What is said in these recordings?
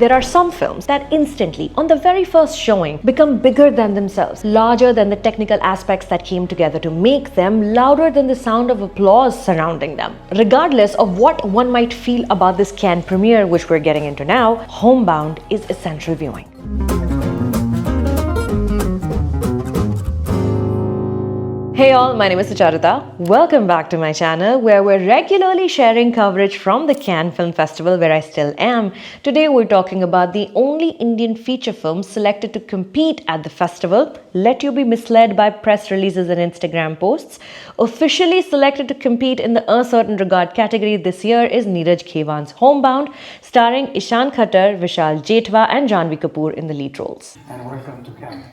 There are some films that instantly, on the very first showing, become bigger than themselves, larger than the technical aspects that came together to make them, louder than the sound of applause surrounding them. Regardless of what one might feel about this Cannes premiere, which we're getting into now, Homebound is essential viewing. Hey all, my name is Sucharita. Welcome back to my channel where we're regularly sharing coverage from the Cannes Film Festival where I still am. Today we're talking about the only Indian feature film selected to compete at the festival. Let you be misled by press releases and Instagram posts. Officially selected to compete in the Uncertain Regard category this year is Neeraj Ghaywan's Homebound, starring Ishaan Khattar, Vishal Jetwa and Janhvi Kapoor in the lead roles. And welcome to Cannes.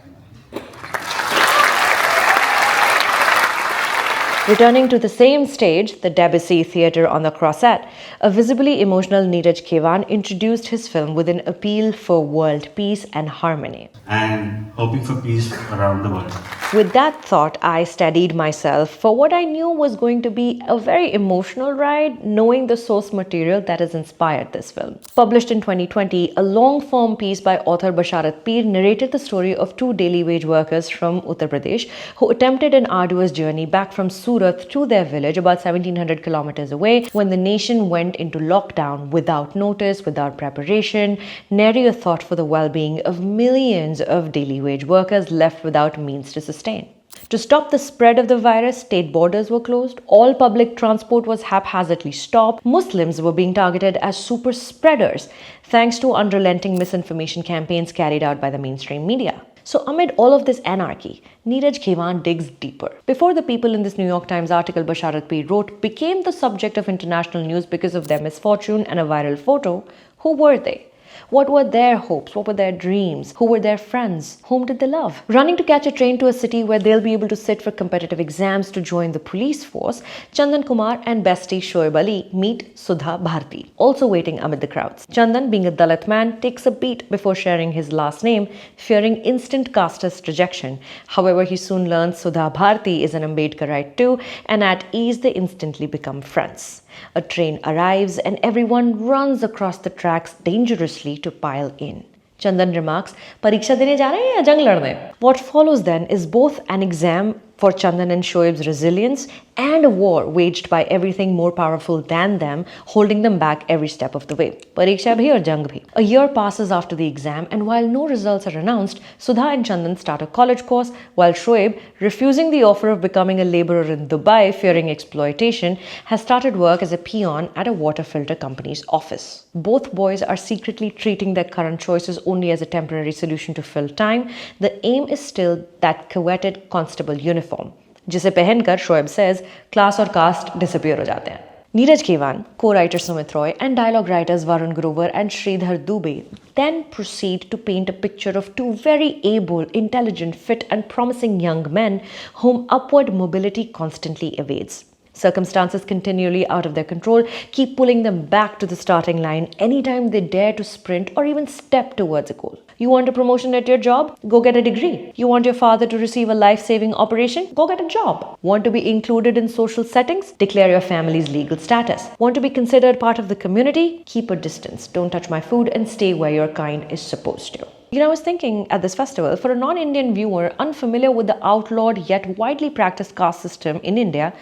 Returning to the same stage, the Debussy Theatre on the Croisette, a visibly emotional Neeraj Ghaywan introduced his film with an appeal for world peace and harmony. And hoping for peace around the world. With that thought, I steadied myself for what I knew was going to be a very emotional ride, knowing the source material that has inspired this film. Published in 2020, a long-form piece by author Basharat Peer narrated the story of two daily wage workers from Uttar Pradesh who attempted an arduous journey back from Surat to their village about 1700 kilometers away when the nation went into lockdown without notice, without preparation, nary a thought for the well-being of millions of daily wage workers left without means to sustain. To stop the spread of the virus, state borders were closed, all public transport was haphazardly stopped, Muslims were being targeted as super spreaders thanks to unrelenting misinformation campaigns carried out by the mainstream media. So amid all of this anarchy, Neeraj Ghaywan digs deeper. Before the people in this New York Times article Basharat Peer wrote became the subject of international news because of their misfortune and a viral photo, who were they? What were their hopes? What were their dreams? Who were their friends? Whom did they love? Running to catch a train to a city where they'll be able to sit for competitive exams to join the police force, Chandan Kumar and bestie Shoaib Ali meet Sudha Bharti, also waiting amid the crowds. Chandan, being a Dalit man, takes a beat before sharing his last name, fearing instant casteist rejection. However, he soon learns Sudha Bharti is an Ambedkarite too, and at ease they instantly become friends. A train arrives and everyone runs across the tracks dangerously to pile in. Chandan remarks, "Pariksha dene ja rahe hain ya jang ladne?" What follows then is both an exam for Chandan and Shoaib's resilience and a war waged by everything more powerful than them, holding them back every step of the way. Pariksha bhi aur jang bhi. A year passes after the exam, and while no results are announced, Sudha and Chandan start a college course, while Shoaib, refusing the offer of becoming a laborer in Dubai, fearing exploitation, has started work as a peon at a water filter company's office. Both boys are secretly treating their current choices only as a temporary solution to fill time. The aim is still that coveted constable uniform, जिसे पहनकर Shoaib says class और caste disappear हो जाते हैं. Neeraj Ghaywan, co-writer Sumit Roy and dialogue writers Varun Grover and Sridhar Dubey then proceed to paint a picture of two very able, intelligent, fit and promising young men whom upward mobility constantly evades. Circumstances continually out of their control keep pulling them back to the starting line anytime they dare to sprint or even step towards a goal. You want a promotion at your job? Go get a degree. You want your father to receive a life-saving operation? Go get a job. Want to be included in social settings? Declare your family's legal status. Want to be considered part of the community? Keep a distance. Don't touch my food and stay where your kind is supposed to. You know, I was thinking at this festival, for a non-Indian viewer unfamiliar with the outlawed yet widely practiced caste system in India,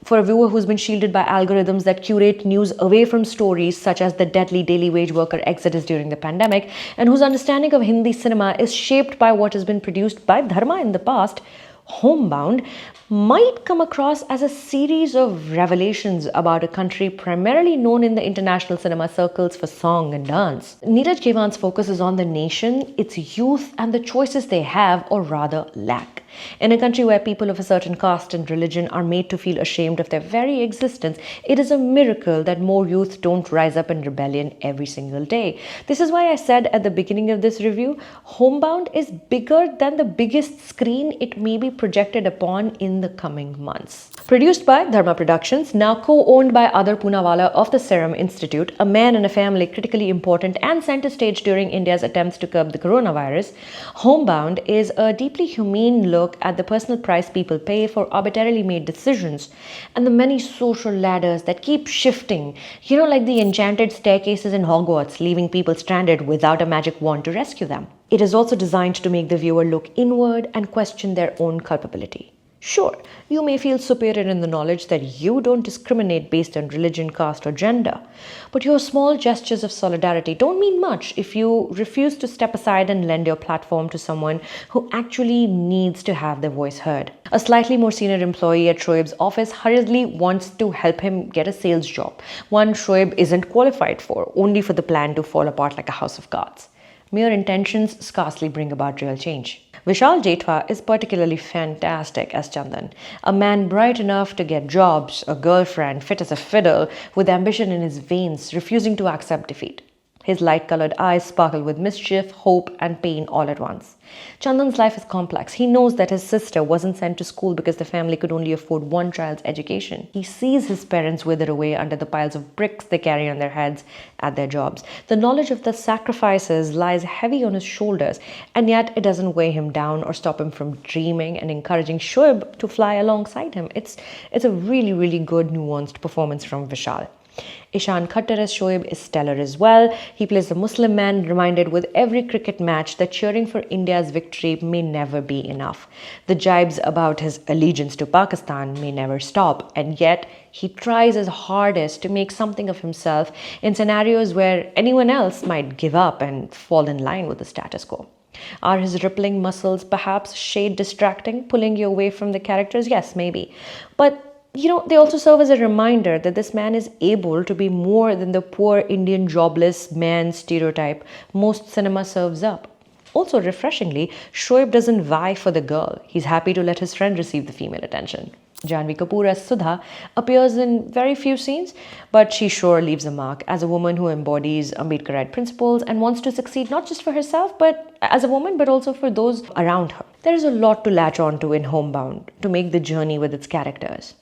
for a viewer who's been shielded by algorithms that curate news away from stories such as the deadly daily wage worker exodus during the pandemic, and whose understanding of Hindi cinema is shaped by what has been produced by Dharma in the past, Homebound might come across as a series of revelations about a country primarily known in the international cinema circles for song and dance. Neeraj Ghaywan's focus is on the nation, its youth, and the choices they have or rather lack. In a country where people of a certain caste and religion are made to feel ashamed of their very existence, it is a miracle that more youth don't rise up in rebellion every single day. This is why I said at the beginning of this review, Homebound is bigger than the biggest screen it may be projected upon in the coming months. Produced by Dharma Productions, now co-owned by Adar Poonawalla of the Serum Institute, a man and a family critically important and center stage during India's attempts to curb the coronavirus, Homebound is a deeply humane look look at the personal price people pay for arbitrarily made decisions and the many social ladders that keep shifting, like the enchanted staircases in Hogwarts, leaving people stranded without a magic wand to rescue them. It is also designed to make the viewer look inward and question their own culpability. Sure, you may feel superior in the knowledge that you don't discriminate based on religion, caste, or gender, but your small gestures of solidarity don't mean much if you refuse to step aside and lend your platform to someone who actually needs to have their voice heard. A slightly more senior employee at Shoaib's office hurriedly wants to help him get a sales job, one Shoaib isn't qualified for, only for the plan to fall apart like a house of cards. Mere intentions scarcely bring about real change. Vishal Jethwa is particularly fantastic as Chandan, a man bright enough to get jobs, a girlfriend, fit as a fiddle, with ambition in his veins, refusing to accept defeat. His light-colored eyes sparkle with mischief, hope, and pain all at once. Chandan's life is complex. He knows that his sister wasn't sent to school because the family could only afford one child's education. He sees his parents wither away under the piles of bricks they carry on their heads at their jobs. The knowledge of the sacrifices lies heavy on his shoulders, and yet it doesn't weigh him down or stop him from dreaming and encouraging Shoaib to fly alongside him. It's a really, really good, nuanced performance from Vishal. Ishan Khattar as Shoaib is stellar as well. He plays the Muslim man reminded with every cricket match that cheering for India's victory may never be enough. The jibes about his allegiance to Pakistan may never stop, and yet he tries his hardest to make something of himself in scenarios where anyone else might give up and fall in line with the status quo. Are his rippling muscles perhaps shade distracting, pulling you away from the characters? Yes, maybe. But they also serve as a reminder that this man is able to be more than the poor Indian jobless man stereotype most cinema serves up. Also, refreshingly, Shoaib doesn't vie for the girl. He's happy to let his friend receive the female attention. Janhvi Kapoor as Sudha appears in very few scenes, but she sure leaves a mark as a woman who embodies Ambedkarite principles and wants to succeed not just for herself, but as a woman, but also for those around her. There is a lot to latch onto in Homebound to make the journey with its characters.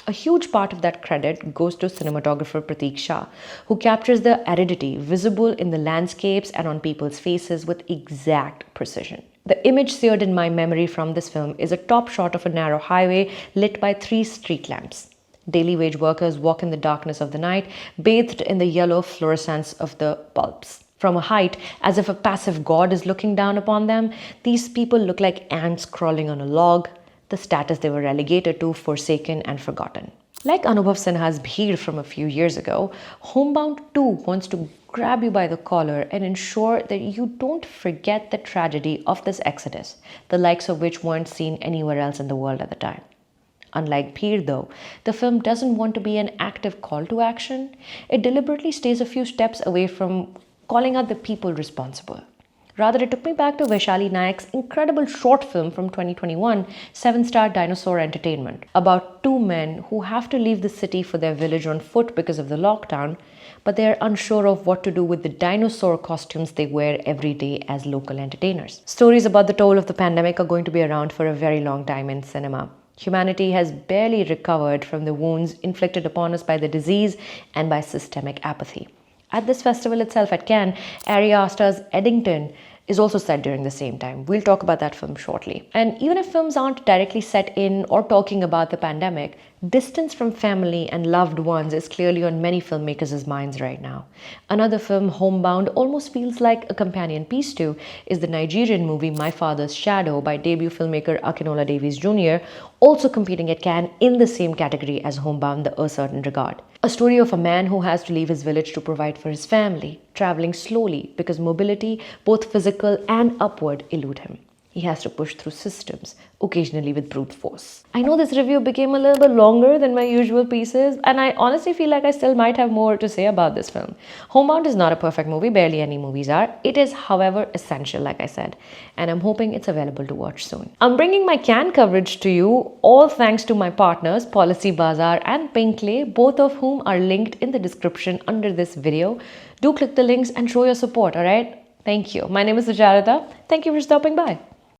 A huge part of that credit goes to cinematographer Pratik Shah, who captures the aridity visible in the landscapes and on people's faces with exact precision. The image seared in my memory from this film is a top shot of a narrow highway lit by 3 street lamps. Daily wage workers walk in the darkness of the night, bathed in the yellow fluorescence of the bulbs. From a height, as if a passive god is looking down upon them, these people look like ants crawling on a log, the status they were relegated to, forsaken and forgotten. Like Anubhav Sinha's Bheed from a few years ago, Homebound too wants to grab you by the collar and ensure that you don't forget the tragedy of this exodus, the likes of which weren't seen anywhere else in the world at the time. Unlike Bheed though, the film doesn't want to be an active call to action. It deliberately stays a few steps away from calling out the people responsible. Rather, it took me back to Vaishali Nayak's incredible short film from 2021, 7-Star Dinosaur Entertainment, about 2 men who have to leave the city for their village on foot because of the lockdown, but they are unsure of what to do with the dinosaur costumes they wear every day as local entertainers. Stories about the toll of the pandemic are going to be around for a very long time in cinema. Humanity has barely recovered from the wounds inflicted upon us by the disease and by systemic apathy. At this festival itself at Cannes, Ari Aster's Eddington is also set during the same time. We'll talk about that film shortly. And even if films aren't directly set in or talking about the pandemic, distance from family and loved ones is clearly on many filmmakers' minds right now. Another film, Homebound, almost feels like a companion piece to is the Nigerian movie My Father's Shadow by debut filmmaker Akinola Davies Jr., also competing at Cannes in the same category as Homebound, The A Certain Regard. A story of a man who has to leave his village to provide for his family, traveling slowly because mobility, both physical and upward, elude him. He has to push through systems, occasionally with brute force. I know this review became a little bit longer than my usual pieces, and I honestly feel like I still might have more to say about this film. Homebound is not a perfect movie, barely any movies are. It is, however, essential, like I said, and I'm hoping it's available to watch soon. I'm bringing my Cannes coverage to you, all thanks to my partners, Policy Bazaar and Pinkley, both of whom are linked in the description under this video. Do click the links and show your support, alright? Thank you. My name is Sucharita. Thank you for stopping by.